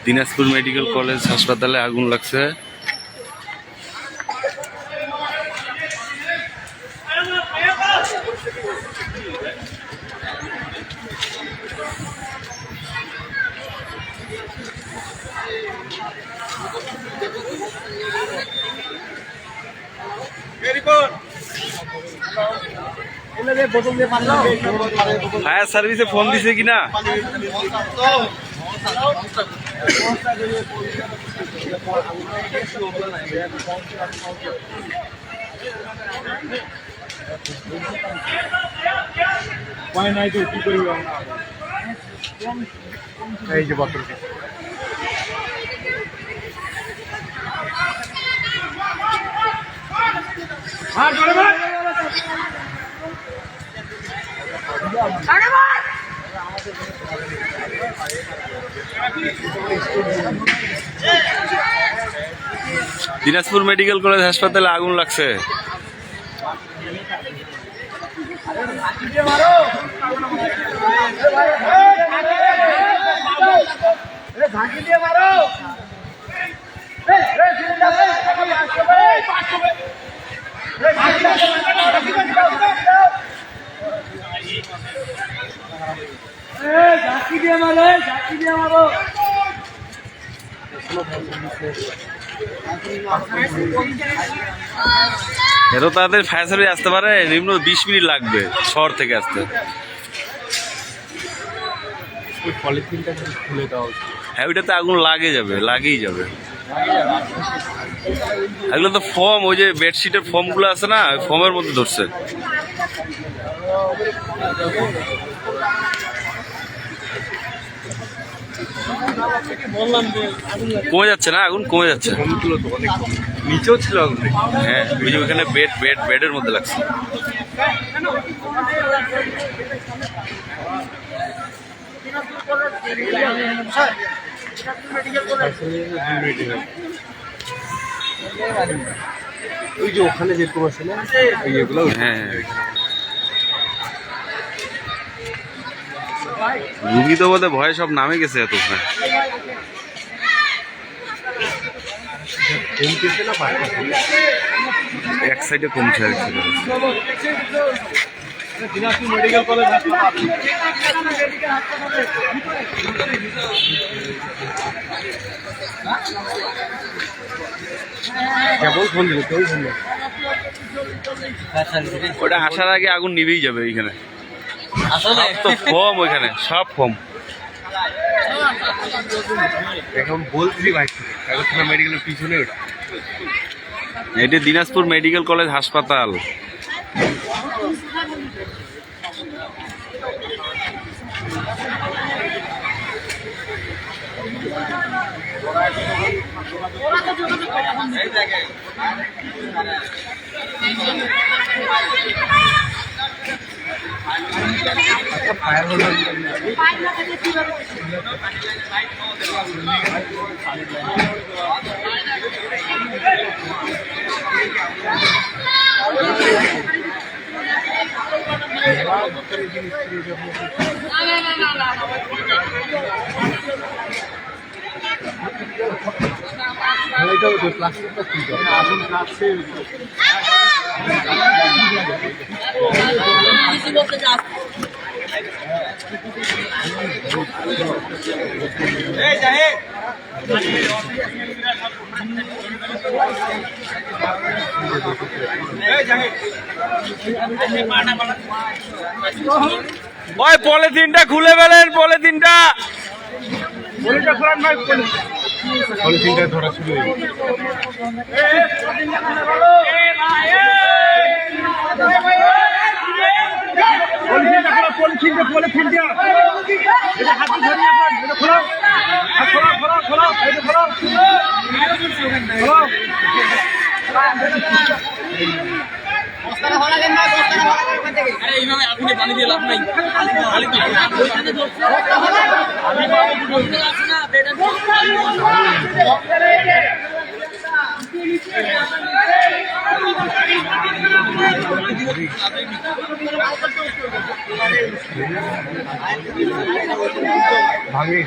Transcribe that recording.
Dinajpur medical college হাসপাতালে আগুন লাগছে। ফায়ার সার্ভিসে ফোন দিছে কিনা? এই যে বোতল দিনাজপুর মেডিকেল কলেজ হাসপাতালে আগুন লাগছে। এত তাড়াতাড়ি ফায়ার সার্ভিস আসতে পারে? নিম্ন 20 মিনিট লাগবে শহর থেকে আসতে। হ্যাঁ, ওইটাতে আগুন লাগেই যাবে। এগুলো তো ফোম, ওই যে বেডশিটের ফোমগুলো আছে না, ওই ফোমের মধ্যে ধরছে। কমে যাচ্ছে না আগুন? কমে যাচ্ছে। নিচেও ছিল আগুন। হ্যাঁ, ওই যে ওইখানে বেডের মধ্যে লাগছে। ওই যে ওখানে যেরকম আছে না এগুলো। হ্যাঁ, রুগী তো বোধহয় ভয়ে সব নামে গেছে এতক্ষণ। এক সাইডে কমছে আর কি। দিনাজপুর মেডিকেল কলেজ কেবল ফোন দিল, কেউ ফোন দিল। ওটা আসার আগে আগুন নিভেই যাবে। ওইখানে তো ফোম, ওইখানে সব ফোম। এখন বলছি ভাই মেডিকেলের পিছনে ওটা। এটি দিনাজপুর মেডিকেল কলেজ হাসপাতাল। ওই পলিথিনটা খুলে ফেলেন, পলিথিনটা ধরা শুরু হয়ে ভাঙে